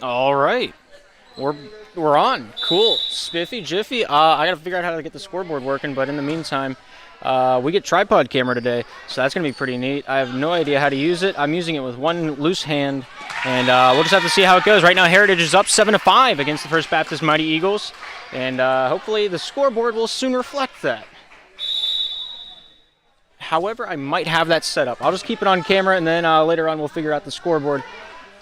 All right. We're on. Cool. Spiffy, Jiffy. I got to figure out how to get the scoreboard working, but in the meantime, we get tripod camera today, so that's going to be pretty neat. I have no idea how to use it. I'm using it with one loose hand, and we'll just have to see how it goes. Right now, Heritage is up 7-5 against the First Baptist Mighty Eagles, and hopefully the scoreboard will soon reflect that. However, I might have that set up. I'll just keep it on camera, and then later on we'll figure out the scoreboard.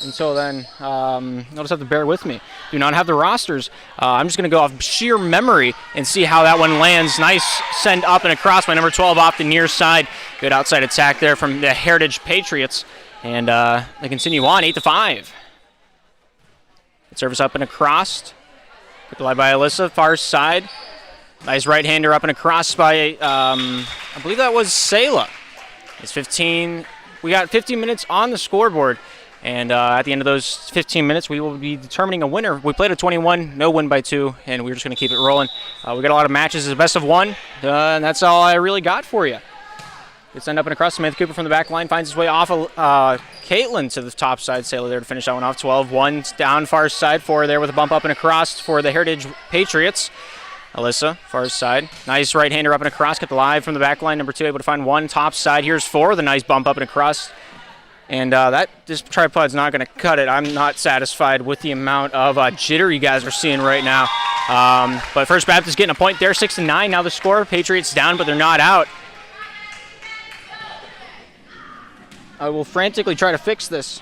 Until then, you'll just have to bear with me. Do not have the rosters. I'm just going to go off sheer memory and see how that one lands. Nice send up and across by number 12 off the near side. Good outside attack there from the Heritage Patriots. And they continue on, 8-5. Good service up and across. Good delay by Alyssa, far side. Nice right-hander up and across by, I believe that was Selah. It's 15. We got 15 minutes on the scoreboard. And at the end of those 15 minutes, we will be determining a winner. We played a 21, no win by 2, and we're just going to keep it rolling. We got a lot of matches as a best of 1, and that's all I really got for you. It's end up and across. Samantha Cooper from the back line finds his way off of Caitlin to the top side. Sailor there to finish that one off. 12-1 down far side. 4 there with a bump up and across for the Heritage Patriots. Alyssa, far side. Nice right-hander up and across. Got the live from the back line. Number 2 able to find 1 top side. Here's 4 with a nice bump up and across. And this tripod's not going to cut it. I'm not satisfied with the amount of jitter you guys are seeing right now. But First Baptist getting a point there, 6-9. Now the score. Patriots down, but they're not out. I will frantically try to fix this.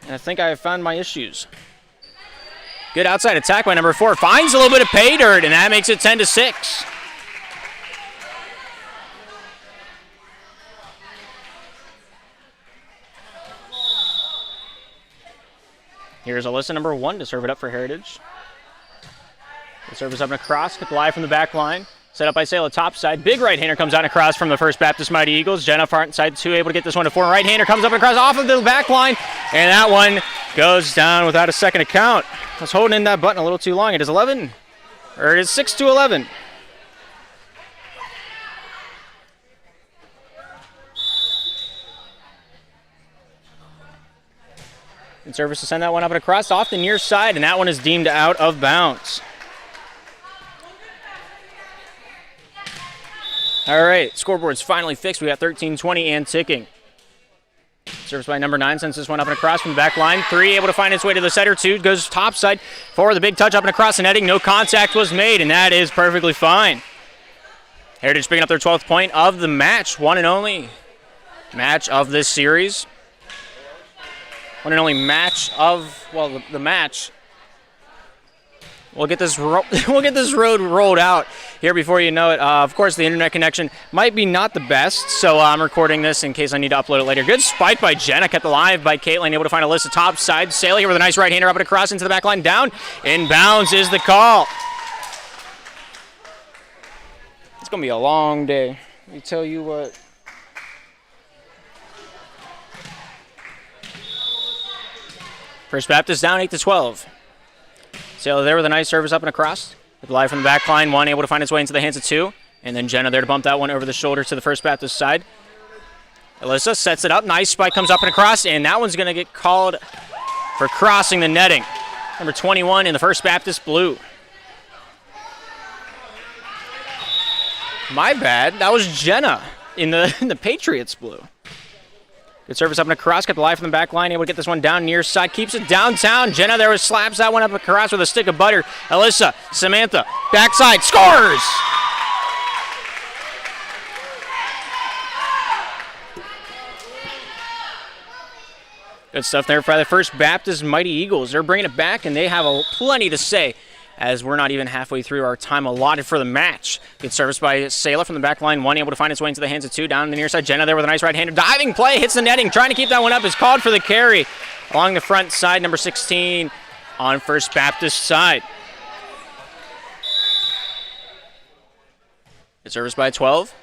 And I think I have found my issues. Good outside attack by number 4. Finds a little bit of pay dirt, and that makes it 10-6. Here's Alyssa, number 1, to serve it up for Heritage. The service up and across, cut the live from the back line. Set up by Selah, top side. Big right-hander comes out and across from the First Baptist Mighty Eagles. Jenna, front side 2, able to get this one to 4. Right-hander comes up and across off of the back line. And that one goes down without a second account. I was holding in that button a little too long. It is 11, or it is 6-11. And service to send that one up and across off the near side, and that one is deemed out of bounds. All right, scoreboard's finally fixed. We got 13-20 and ticking. Service by number 9 sends this one up and across from the back line. 3 able to find its way to the center. 2 goes top side. 4 the big touch up and across the netting. No contact was made, and that is perfectly fine. Heritage picking up their 12th point of the match. One and only match of this series. One and only match of, well, the match. We'll get this road rolled out here before you know it. Of course, the internet connection might be not the best, so I'm recording this in case I need to upload it later. Good spike by Jenna, kept alive by Caitlin, able to find Alyssa top side. Sailor here with a nice right-hander up and across into the back line. Down, inbounds is the call. It's going to be a long day. Let me tell you what. First Baptist down 8-12. Sailor there with a nice service up and across. With live from the back line, 1 able to find its way into the hands of 2. And then Jenna there to bump that one over the shoulder to the First Baptist side. Alyssa sets it up. Nice spike comes up and across, and that one's going to get called for crossing the netting. Number 21 in the First Baptist blue. My bad. That was Jenna in the Patriots blue. Good service up and across, kept alive from the back line, able to get this one down near side, keeps it downtown. Jenna there slaps that one up across with a stick of butter. Alyssa, Samantha, backside, scores! Good stuff there for the First Baptist Mighty Eagles. They're bringing it back, and they have plenty to say as we're not even halfway through our time allotted for the match. Good service by Selah from the back line. 1 able to find its way into the hands of 2. Down the near side, Jenna there with a nice right-hander. Diving play, hits the netting. Trying to keep that one up is called for the carry. Along the front side, number 16 on First Baptist side. Good service by 12.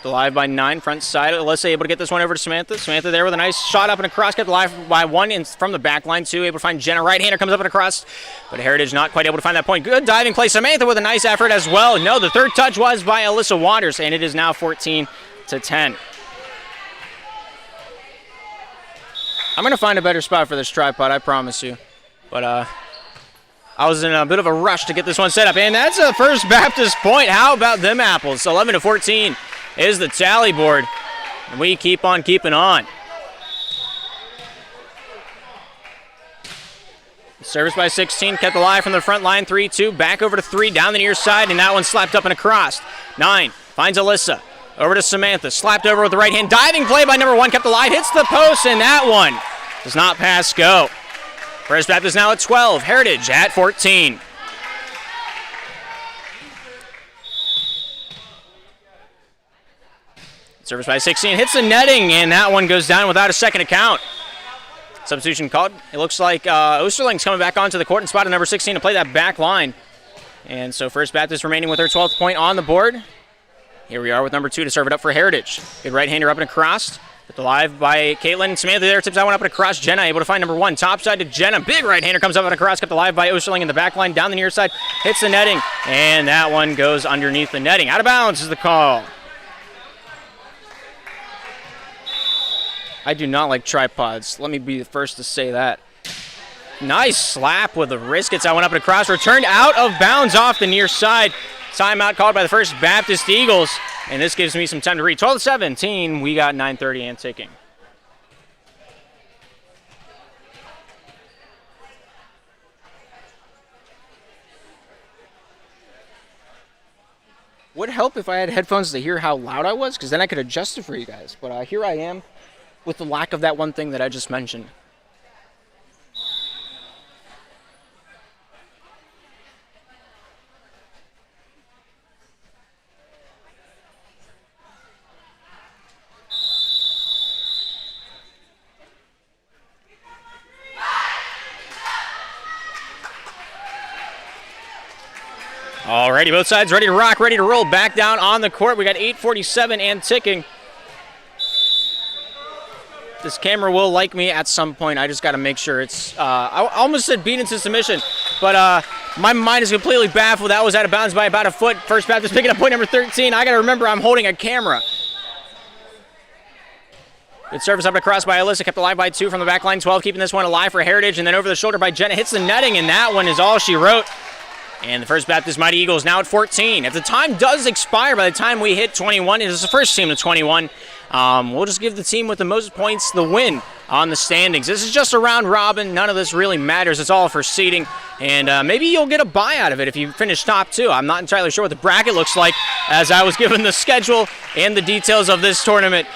The live by 9, front side. Alyssa able to get this one over to Samantha. Samantha there with a nice shot up and across. Got the live by 1 from the back line. 2 able to find Jenna. Right-hander comes up and across. But Heritage not quite able to find that point. Good diving play. Samantha with a nice effort as well. No, the third touch was by Alyssa Waters, and it is now 14-10. I'm going to find a better spot for this tripod, I promise you. But I was in a bit of a rush to get this one set up. And that's a First Baptist point. How about them apples? 11-14 is the tally board. And we keep on keeping on. Service by 16, kept alive from the front line, 3-2, back over to 3, down the near side, and that one slapped up and across. 9, finds Alyssa, over to Samantha, slapped over with the right hand, diving play by number 1, kept alive, hits the post, and that one does not pass go. First Baptist now at 12, Heritage at 14. Service by 16, hits the netting, and that one goes down without a second account. Substitution called. It looks like Osterling's coming back onto the court and spotted number 16 to play that back line. And so First Baptist remaining with their 12th point on the board. Here we are with number 2 to serve it up for Heritage. Good right-hander up and across. Put the live by Caitlin. Samantha there tips that one up and across. Jenna able to find number 1. Top side to Jenna. Big right-hander comes up and across. Kept alive by Osterling in the back line. Down the near side. Hits the netting. And that one goes underneath the netting. Out of bounds is the call. I do not like tripods. Let me be the first to say that. Nice slap with the wrist. Gets that one up and across. Returned out of bounds off the near side. Timeout called by the First Baptist Eagles. And this gives me some time to read. 12-17. We got 9:30 and ticking. Would help if I had headphones to hear how loud I was, because then I could adjust it for you guys. But here I am, with the lack of that one thing that I just mentioned. Alrighty, both sides ready to rock, ready to roll. Back down on the court. We got 8:47 and ticking. This camera will like me at some point. I just got to make sure it's, I almost said beat into submission, but my mind is completely baffled. That was out of bounds by about a foot. First Baptist picking up point number 13. I got to remember I'm holding a camera. Good service up across by Alyssa, kept alive by 2 from the back line. 12 keeping this one alive for Heritage, and then over the shoulder by Jenna. Hits the netting, and that one is all she wrote. And the First Baptist Mighty Eagles now at 14. If the time does expire by the time we hit 21, it is the first team to 21. We'll just give the team with the most points the win on the standings. This is just a round robin. None of this really matters. It's all for seeding. And maybe you'll get a bye out of it if you finish top 2. I'm not entirely sure what the bracket looks like, as I was given the schedule and the details of this tournament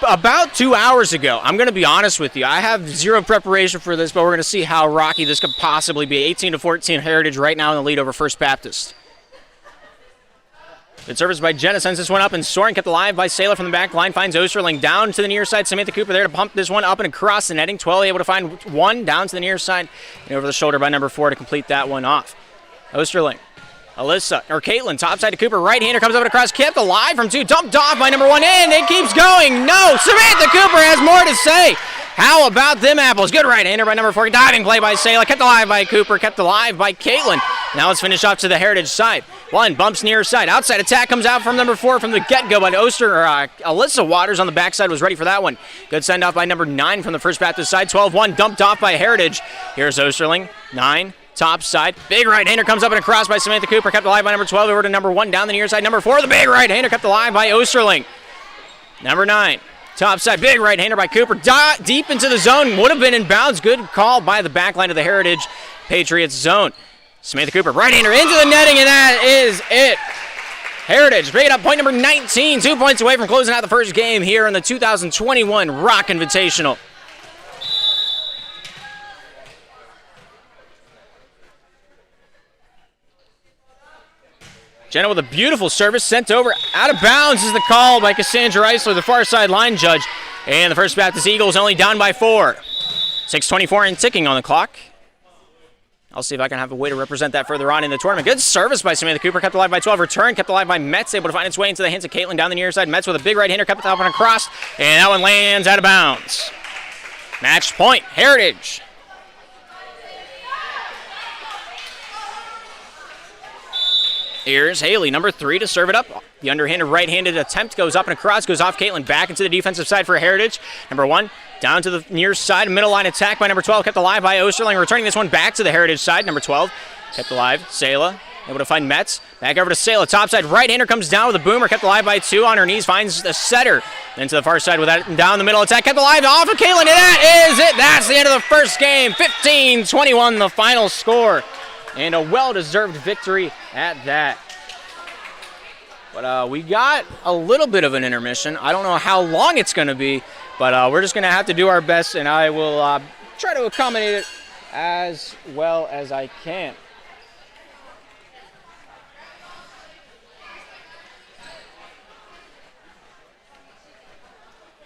about 2 hours ago. I'm going to be honest with you. I have zero preparation for this, but we're going to see how rocky this could possibly be. 18-14 Heritage right now in the lead over First Baptist. Good service by Jenna, sends this one up, and Soren kept alive by Saylor from the back line. Finds Osterling down to the near side. Samantha Cooper there to pump this one up and across the netting. 12 able to find 1 down to the near side and over the shoulder by number 4 to complete that one off. Osterling. Caitlin, top side to Cooper, right-hander comes up and across, kept alive from 2, dumped off by number 1, and it keeps going. No, Samantha Cooper has more to say. How about them apples? Good right-hander by number 4, diving play by Saylor, kept alive by Cooper, kept alive by Caitlin. Now let's finish off to the Heritage side. 1, bumps near side, outside attack comes out from number 4 from the get-go, but Alyssa Waters on the backside was ready for that one. Good send-off by number 9 from the First Baptist side, 12-1, dumped off by Heritage. Here's Osterling, 9, top side, big right-hander comes up and across by Samantha Cooper, kept alive by number 12, over to number 1, down the near side, number 4, the big right-hander kept alive by Osterling. Number 9, top side, big right-hander by Cooper, deep into the zone, would have been in bounds, good call by the back line of the Heritage Patriots zone. Samantha Cooper, right-hander into the netting, and that is it. Heritage picking up point number 19, 2 points away from closing out the first game here in the 2021 Rock Invitational. Jenna with a beautiful service, sent over, out of bounds is the call by Cassandra Eisler, the far side line judge. And the First Baptist Eagles only down by 4. 6:24 and ticking on the clock. I'll see if I can have a way to represent that further on in the tournament. Good service by Samantha Cooper, kept alive by 12. Return, kept alive by Metz, able to find its way into the hands of Caitlin down the near side. Metz with a big right-hander, kept it up and across, and that one lands out of bounds. Match point, Heritage. Here's Haley, number 3, to serve it up. The underhanded right-handed attempt goes up and across, goes off Caitlin, back into the defensive side for Heritage. Number 1, Down to the near side, middle line attack by number 12, kept alive by Osterling, returning this one back to the Heritage side. Number 12, kept alive, Sela, able to find Metz. Back over to Sela, top side, right-hander comes down with a boomer, kept alive by 2, on her knees, finds the setter. Then to the far side with that, down the middle attack, kept alive, off of Caitlin, and that is it! That's the end of the first game, 15-21 the final score. And a well-deserved victory at that. But we got a little bit of an intermission. I don't know how long it's going to be, but we're just going to have to do our best, and I will try to accommodate it as well as I can.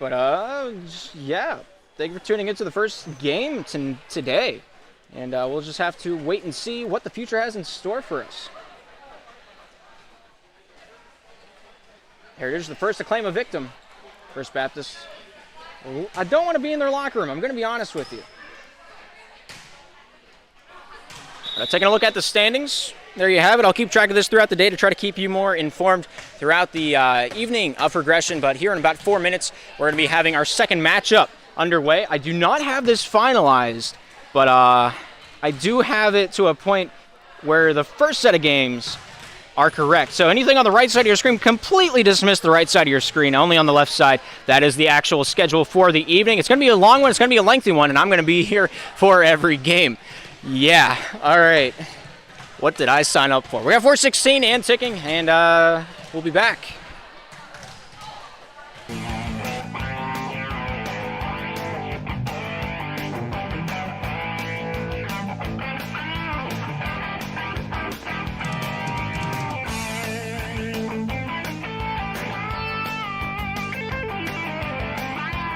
But, yeah, thank you for tuning into the first game today. And we'll just have to wait and see what the future has in store for us. Heritage, the first to claim a victim. First Baptist. I don't want to be in their locker room. I'm going to be honest with you. Taking a look at the standings. There you have it. I'll keep track of this throughout the day to try to keep you more informed throughout the evening of progression. But here in about 4 minutes, we're going to be having our second matchup underway. I do not have this finalized, but I do have it to a point where the first set of games are correct. So anything on the right side of your screen, completely dismiss the right side of your screen. Only on the left side, that is the actual schedule for the evening. It's going to be a long one. It's going to be a lengthy one, and I'm going to be here for every game. Yeah, all right. What did I sign up for? We got 4:16 and ticking, and we'll be back.